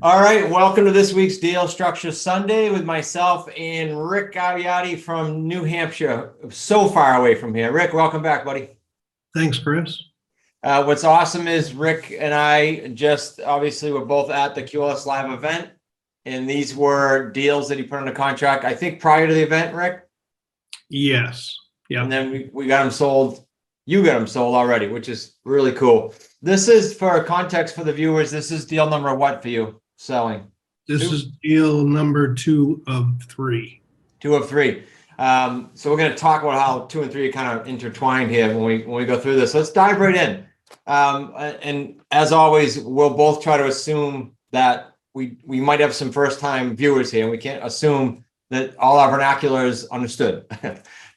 All right, welcome to this week's Deal Structure Sunday with myself and Rick Gagliardi from New Hampshire, so far away from here. Rick, welcome back, buddy. Thanks, Chris. What's awesome is Rick and I just obviously were both at the QLS Live event, and these were deals that he put under contract, I think, prior to the event, Rick? Yes. Yeah. And then we got them sold. You got them sold already, which is really cool. This is, for context for the viewers, this is deal number what for you selling? This is deal number 2 of 3. 2 of 3. So we're going to talk about how 2 and 3 are kind of intertwined here when we go through this. Let's dive right in. And as always, we'll both try to assume that we might have some first-time viewers here, and we can't assume that all our vernacular is understood.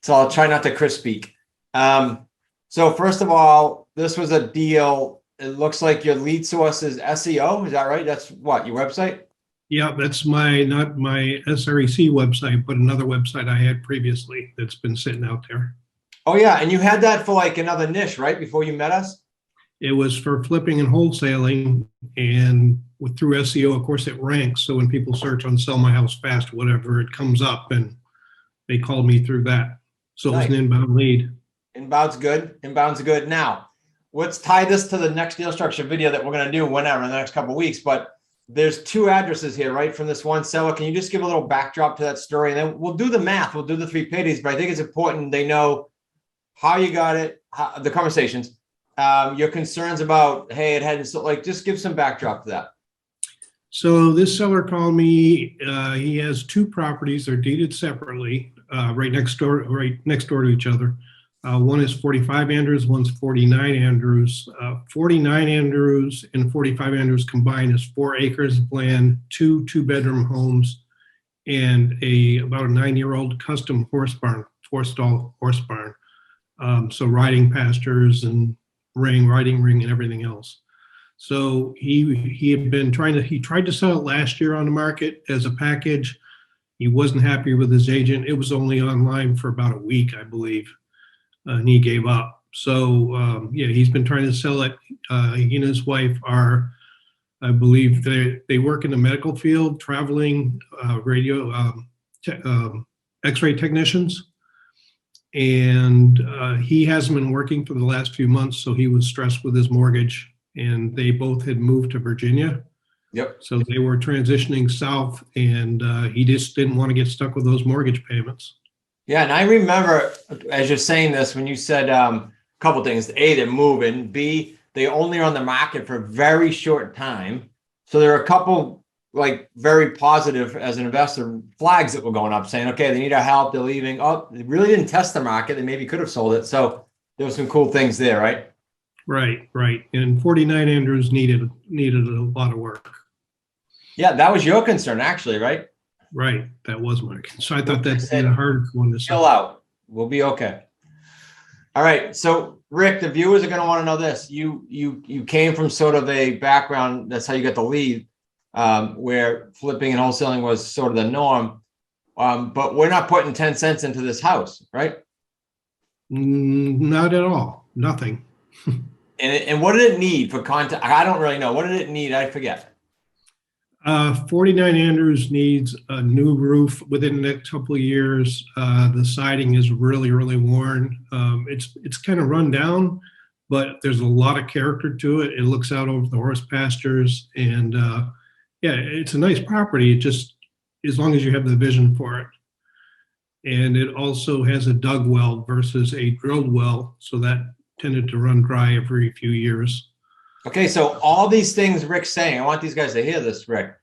So I'll try not to Chris speak. So first of all, this was a deal. It looks like your lead source is SEO. Is that right? That's what, your website? Yeah, that's not my SREC website, but another website I had previously that's been sitting out there. Oh yeah, and you had that for like another niche, right? Before you met us? It was for flipping and wholesaling, and through SEO, of course, it ranks. So when people search on Sell My House Fast, whatever, it comes up, and they called me through that. So It was an inbound lead. Inbound's good. Inbound's good. Now, let's tie this to the next deal structure video that we're going to do whenever in the next couple of weeks. But there's 2 addresses here, right, from this one seller. Can you just give a little backdrop to that story? And then we'll do the math. We'll do the 3 pages. But I think it's important they know how you got it, the conversations, your concerns about, hey, it hadn't, so like, just give some backdrop to that. So this seller called me. He has 2 properties. They're deeded separately, right next door to each other. One is 45 Andrews, one's 49 Andrews. 49 Andrews and 45 Andrews combined is 4 acres of land, 2 2-bedroom homes, and about a 9-year-old custom horse barn, 4-stall horse barn. So riding pastures and riding ring and everything else. So he had been he tried to sell it last year on the market as a package. He wasn't happy with his agent. It was only online for about a week, I believe. And he gave up. So yeah, he's been trying to sell it. He and his wife are, I believe, they work in the medical field, traveling radio, X-ray technicians. And he hasn't been working for the last few months, so he was stressed with his mortgage. And they both had moved to Virginia. Yep. So they were transitioning south, and he just didn't want to get stuck with those mortgage payments. Yeah, and I remember, as you're saying this, when you said a couple things. A, they're moving. B, they only are on the market for a very short time. So there are a couple, like, very positive as an investor flags that were going up, saying, okay, they need our help, they're leaving. Oh, they really didn't test the market. They maybe could have sold it. So there were some cool things there, right? Right. And 49 Andrews needed a lot of work. Yeah, that was your concern, actually, right? Right, that was my concern. So I thought that's a hard one to chill sell. out. We'll be okay. All right. So Rick, the viewers are going to want to know this. You came from sort of a background, that's how you got the lead, where flipping and wholesaling was sort of the norm. But we're not putting 10 cents into this house, right? Not at all. Nothing. And what did it need for content? I don't really know. What did it need? I forget. 49 Andrews needs a new roof within the next couple of years. The siding is really, really worn. It's kind of run down, but there's a lot of character to it. It looks out over the horse pastures, and yeah, it's a nice property. It just, as long as you have the vision for it. And it also has a dug well versus a drilled well, so that tended to run dry every few years. Okay, so all these things Rick's saying, I want these guys to hear this, Rick.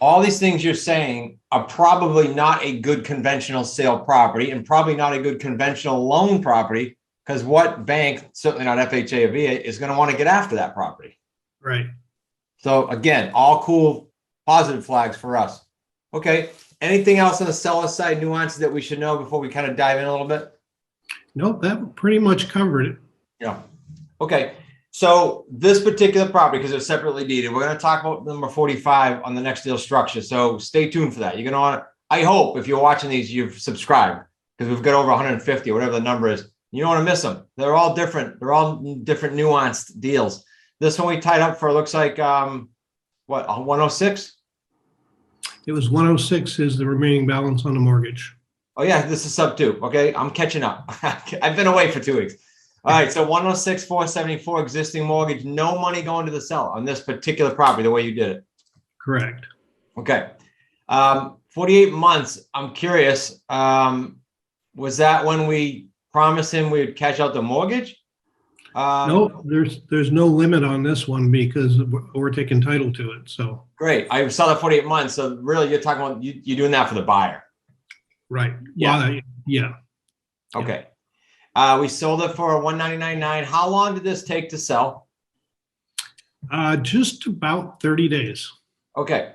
All these things you're saying are probably not a good conventional sale property, and probably not a good conventional loan property, because what bank, certainly not FHA or VA, is going to want to get after that property? Right. So again, all cool, positive flags for us. Okay, anything else on the seller side, nuances that we should know before we kind of dive in a little bit? Nope, that pretty much covered it. Yeah. Okay. So this particular property, because they're separately deeded, we're going to talk about number 45 on the next deal structure. So stay tuned for that. You're going to want to, I hope if you're watching these, you've subscribed, because we've got over 150, whatever the number is. You don't want to miss them. They're all different. They're all different, nuanced deals. This one we tied up for, looks like, what, 106? It was 106 is the remaining balance on the mortgage. Oh yeah, this is sub 2. Okay, I'm catching up. I've been away for 2 weeks. All right, so 106, 474 existing mortgage, no money going to the seller on this particular property, the way you did it. Correct. Okay. 48 months. I'm curious. Was that when we promised him we would cash out the mortgage? No, there's no limit on this one because we're taking title to it. So Great. I saw that 48 months. So really, you're talking about you're doing that for the buyer. right. Yeah. Well, yeah. Okay. We sold it for $199.9. How long did this take to sell? Just about 30 days. Okay.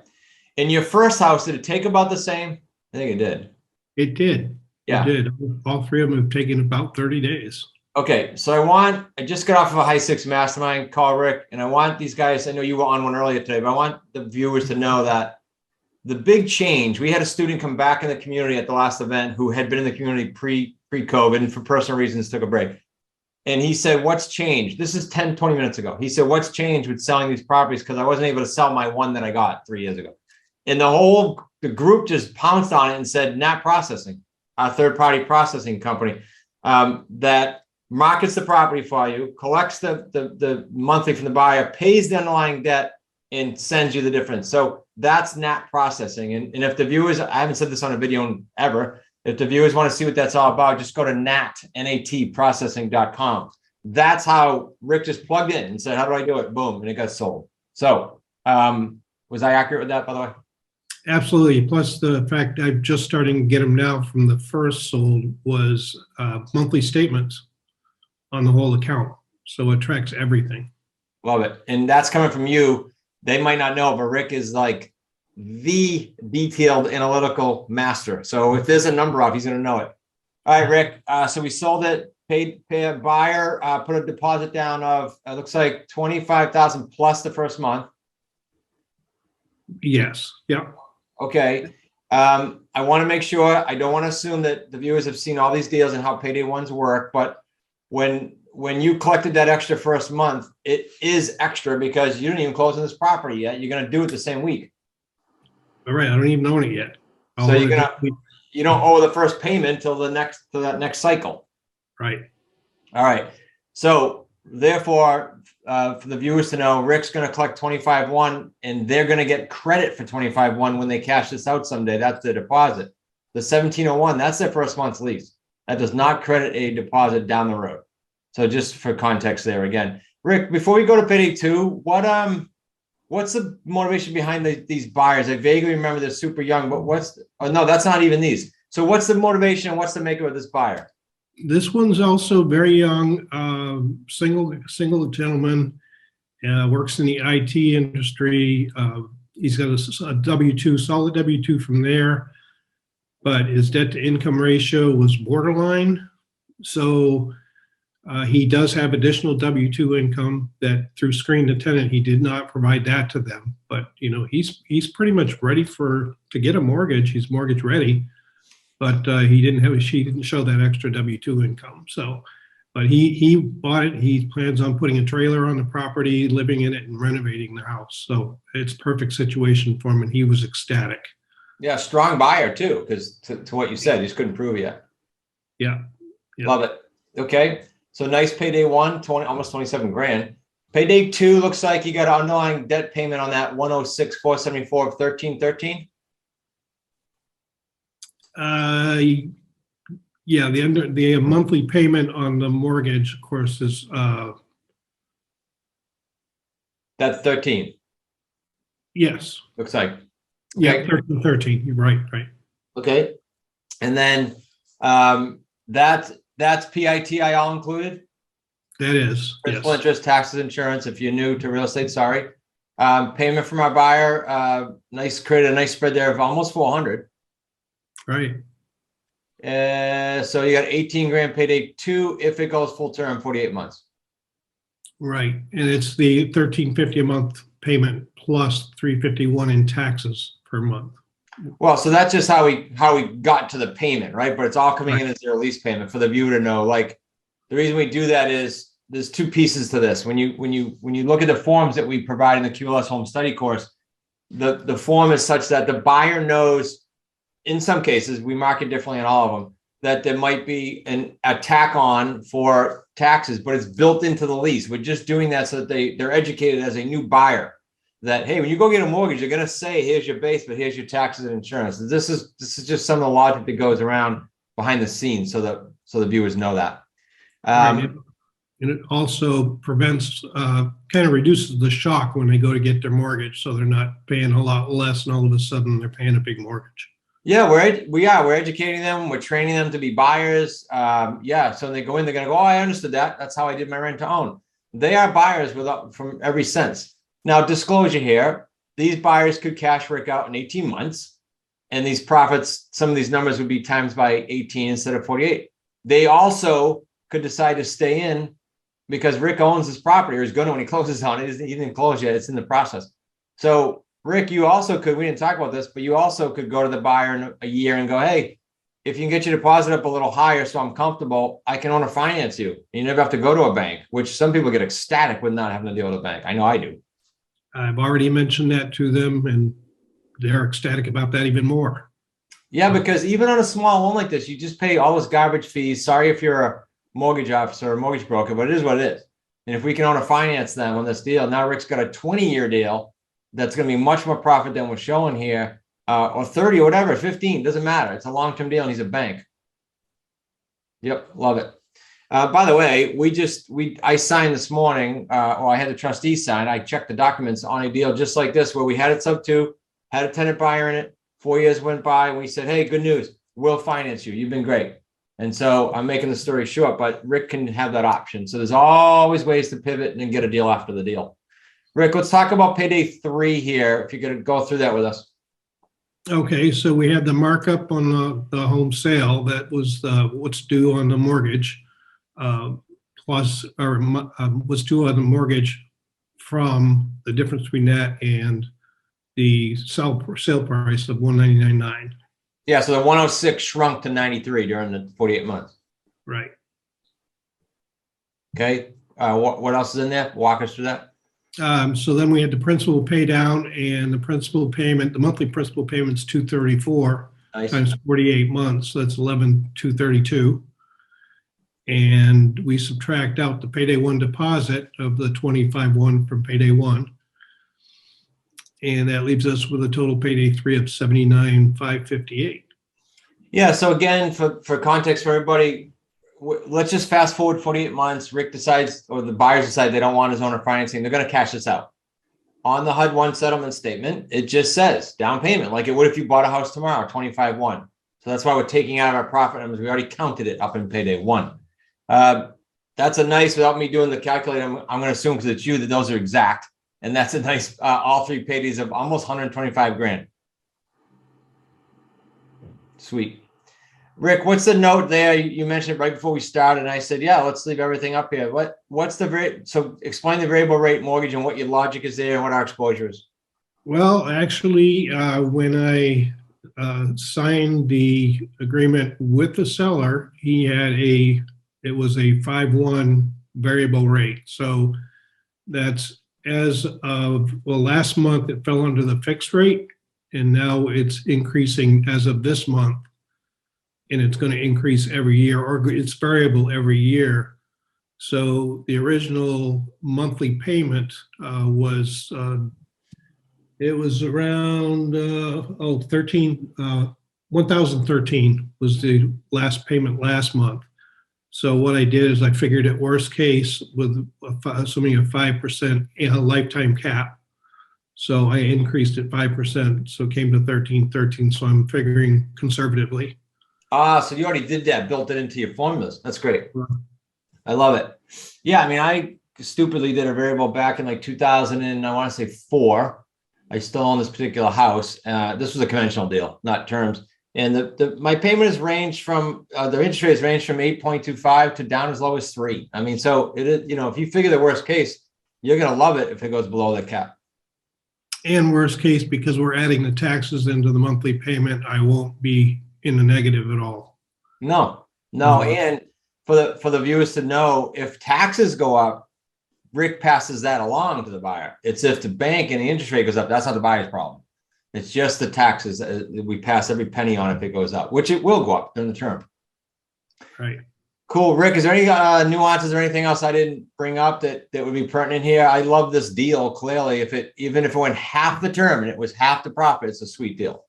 In your first house, did it take about the same? I think it did. It did. Yeah. It did. All three of them have taken about 30 days. Okay. So I just got off of a high six mastermind call, Rick, and I want these guys, I know you were on one earlier today, but I want the viewers to know that the big change, we had a student come back in the community at the last event who had been in the community pre-COVID and for personal reasons took a break. And he said, what's changed? This is 10, 20 minutes ago. He said, what's changed with selling these properties? Because I wasn't able to sell my one that I got 3 years ago. And the group just pounced on it and said, Nat Processing, our third-party processing company, that markets the property for you, collects the monthly from the buyer, pays the underlying debt, and sends you the difference. So that's Nat Processing. And if the viewers, I haven't said this on a video ever, if the viewers want to see what that's all about, just go to natprocessing.com. That's how Rick just plugged in and said, how do I do it? Boom, and it got sold. So was I accurate with that, by the way? Absolutely. Plus the fact I'm just starting to get them now from the first sold was monthly statements on the whole account. So it tracks everything. Love it. And that's coming from you. They might not know, but Rick is like the detailed analytical master. So if there's a number off, he's going to know it. All right, Rick. So we sold it, paid a buyer, put a deposit down of, looks like 25,000 plus the first month. Yes. Yep. Okay. I want to make sure, I don't want to assume that the viewers have seen all these deals and how payday ones work, but when you collected that extra first month, it is extra because you didn't even close on this property yet. You're going to do it the same week. All right. I don't even own it yet. So you don't owe the first payment till that next cycle. Right. All right. So therefore, for the viewers to know, Rick's going to collect 25-1 and they're going to get credit for 25-1 when they cash this out someday. That's the deposit. The 1701, that's their first month's lease. That does not credit a deposit down the road. So just for context there again, Rick, before we go to payday 2, what's the motivation behind these buyers? I vaguely remember they're super young, but no, that's not even these. So what's the motivation and what's the makeup of this buyer? This one's also very young, single gentleman, works in the IT industry. He's got a W-2, solid W-2 from there, but his debt to income ratio was borderline. So he does have additional W-2 income that through Screen to Tenant, he did not provide that to them. But he's pretty much ready to get a mortgage. He's mortgage ready, but he didn't show that extra W-2 income. So, but he bought it. He plans on putting a trailer on the property, living in it, and renovating the house. So it's perfect situation for him, and he was ecstatic. Yeah, strong buyer too, because to what you said, you just couldn't prove it yet. Yeah. Love it. Okay. So nice payday 1, almost 27 grand. Payday 2 looks like you got an underlying debt payment on that 106, 474 of 1313. Yeah, the monthly payment on the mortgage, of course, is That's 13. Yes. Looks like. Okay. Yeah, 13. You're right. Okay. And then that's PITI all included? That is. Principal, yes. interest, taxes, insurance, if you're new to real estate, sorry. Payment from our buyer, created a nice spread there of almost 400. Right. So you got 18 grand payday 2 if it goes full term, 48 months. Right. And it's the $13.50 a month payment plus $351 in taxes per month. Well, so that's just how we got to the payment, right? But it's all coming in as their lease payment for the viewer to know. Like the reason we do that is there's 2 pieces to this. When you look at the forms that we provide in the QLS home study course, the form is such that the buyer knows, in some cases, we mark it differently in all of them, that there might be a tack on for taxes, but it's built into the lease. We're just doing that so that they're educated as a new buyer that, hey, when you go get a mortgage, you're going to say, here's your base, but here's your taxes and insurance. This is just some of the logic that goes around behind the scenes so the viewers know that. Right. And it also prevents, kind of reduces the shock when they go to get their mortgage. So they're not paying a lot less and all of a sudden they're paying a big mortgage. Yeah, we're educating them. We're training them to be buyers. Yeah, so when they go in, they're going to go, oh, I understood that. That's how I did my rent to own. They are buyers from every sense. Now, disclosure here, these buyers could cash Rick out in 18 months. And these profits, some of these numbers would be times by 18 instead of 48. They also could decide to stay in because Rick owns this property, or is going to when he closes on it. He didn't close yet. It's in the process. So Rick, you also could, we didn't talk about this, but you also could go to the buyer in a year and go, hey, if you can get your deposit up a little higher so I'm comfortable, I can owner finance you. You never have to go to a bank, which some people get ecstatic with not having to deal with a bank. I know I do. I've already mentioned that to them and they're ecstatic about that even more. Yeah, because even on a small loan like this, you just pay all those garbage fees. Sorry if you're a mortgage officer or a mortgage broker, but it is what it is. And if we can owner finance them on this deal, now Rick's got a 20-year deal that's going to be much more profit than we're showing here, or 30 or whatever, 15, doesn't matter. It's a long-term deal and he's a bank. Yep, love it. By the way, I signed this morning, or I had the trustee sign. I checked the documents on a deal just like this, where we had it sub 2, had a tenant buyer in it. 4 years went by and we said, hey, good news. We'll finance you. You've been great. And so I'm making the story short, but Rick can have that option. So there's always ways to pivot and then get a deal after the deal. Rick, let's talk about payday 3 here. If you're going to go through that with us. Okay, so we had the markup on the home sale. That was what's due on the mortgage, plus, or what's due on the mortgage from the difference between that and the sale price of $199.9. Yeah, so the 106 shrunk to 93 during the 48 months. Right. Okay. What else is in there? Walk us through that. So then we had the principal pay down, and the principal payment, the monthly principal payment's $234 Nice. times 48 months. So that's $11,232. And we subtract out the payday 1 deposit of the $25,100 from payday 1. And that leaves us with a total payday 3 of $79,558. Yeah. So again, for context for everybody, let's just fast forward 48 months. Rick decides, or the buyers decide they don't want his owner financing. They're going to cash this out. On the HUD-1 settlement statement, it just says down payment, like it would if you bought a house tomorrow, $25,100. So that's why we're taking out of our profit numbers. We already counted it up in payday 1. That's a nice, without me doing the calculator, I'm going to assume because it's you that those are exact. And that's a nice, all 3 paydays of almost 125 grand. Sweet. Rick, what's the note there? You mentioned it right before we started, and I said, yeah, let's leave everything up here. What's the so explain the variable rate mortgage and what your logic is there and what our exposure is. Well, actually, when I signed the agreement with the seller, he had it was a 5-1 variable rate. So that's as of, well, last month it fell under the fixed rate, and now it's increasing as of this month. And it's going to increase every year, or it's variable every year. So the original monthly payment was it was around $1,013 was the last payment last month. So what I did is I figured at worst case with assuming a 5% lifetime cap. So I increased it 5%, so it came to $1,313. So I'm figuring conservatively. So you already did that, built it into your formulas. That's great. I love it. Yeah, I mean, I stupidly did a variable back in like 2000 and I want to say 4. I still own this particular house. This was a conventional deal, not terms. And my payment has ranged from the interest rates range from 8.25 to down as low as 3. I mean, so it is, if you figure the worst case, you're going to love it if it goes below the cap. And worst case, because we're adding the taxes into the monthly payment, I won't be in the negative at all. No. And for the viewers to know, if taxes go up, Rick passes that along to the buyer. It's if the bank and the interest rate goes up, that's not the buyer's problem. It's just the taxes. We pass every penny on if it goes up, which it will go up during the term. Right. Cool. Rick, is there any nuances or anything else I didn't bring up that would be pertinent here? I love this deal. Clearly, even if it went half the term and it was half the profit, it's a sweet deal.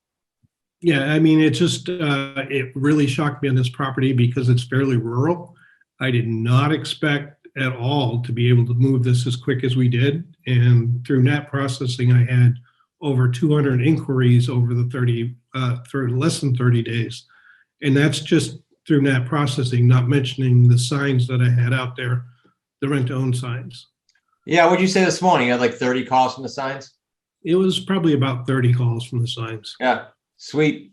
Yeah, I mean, it just, it really shocked me on this property because it's fairly rural. I did not expect at all to be able to move this as quick as we did. And through net processing, I had over 200 inquiries over the through less than 30 days. And that's just through net processing, not mentioning the signs that I had out there, the rent to own signs. Yeah. What'd you say this morning? You had like 30 calls from the signs? It was probably about 30 calls from the signs. Yeah. Sweet.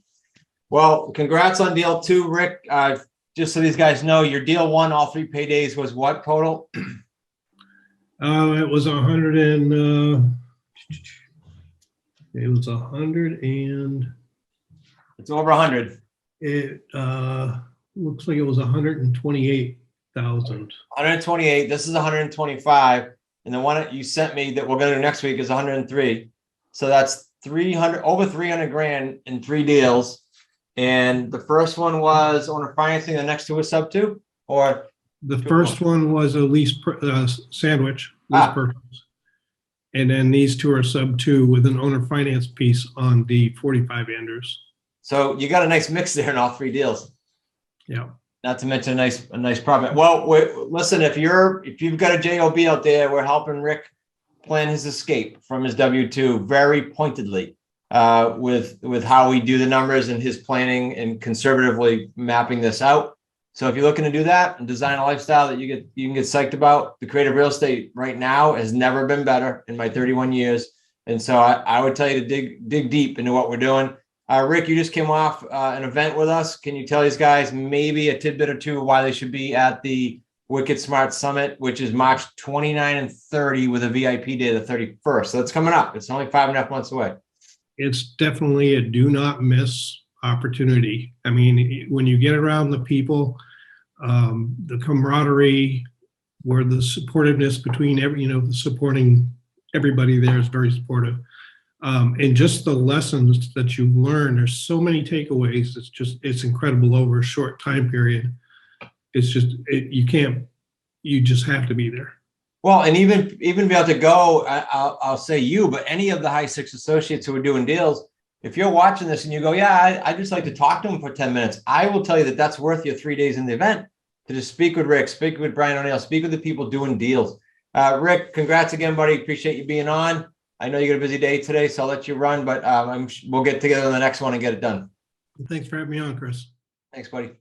Well, congrats on deal 2, Rick. Just so these guys know, your deal 1, all 3 paydays was what total? It was 100 and, it was 100 and It's over 100. it looks like it was 128,000. 128. This is 125. And the one that you sent me that we're going to do next week is 103. So that's 300, over 300 grand in 3 deals. And the first one was owner financing. The next two was sub 2, or The first one was a lease sandwich. Lease purchase. And then these 2 are sub 2 with an owner finance piece on the 45 Anders. so you got a nice mix there in all 3 deals. Yeah. Not to mention a nice profit. Well, listen, if you've got a JOB out there, we're helping Rick plan his escape from his W-2 very pointedly with how we do the numbers and his planning and conservatively mapping this out. So if you're looking to do that and design a lifestyle that you can get psyched about, the creative real estate right now has never been better in my 31 years. And so I would tell you to dig deep into what we're doing. Rick, you just came off an event with us. Can you tell these guys maybe a tidbit or two why they should be at the Wicked Smart Summit, which is March 29 and 30 with a VIP day the 31st. So it's coming up. It's only 5.5 months away. It's definitely a do not miss opportunity. I mean, when you get around the people, the camaraderie, where the supportiveness between the supporting everybody there is very supportive. And just the lessons that you learn, there's so many takeaways. It's incredible over a short time period. It's just, you just have to be there. Well, and even be able to go, I'll say you, but any of the high six associates who are doing deals, if you're watching this and you go, yeah, I just like to talk to them for 10 minutes, I will tell you that that's worth your 3 days in the event to just speak with Rick, speak with Brian O'Neill, speak with the people doing deals. Rick, congrats again, buddy. Appreciate you being on. I know you got a busy day today, so I'll let you run, but we'll get together on the next one and get it done. Thanks for having me on, Chris. Thanks, buddy.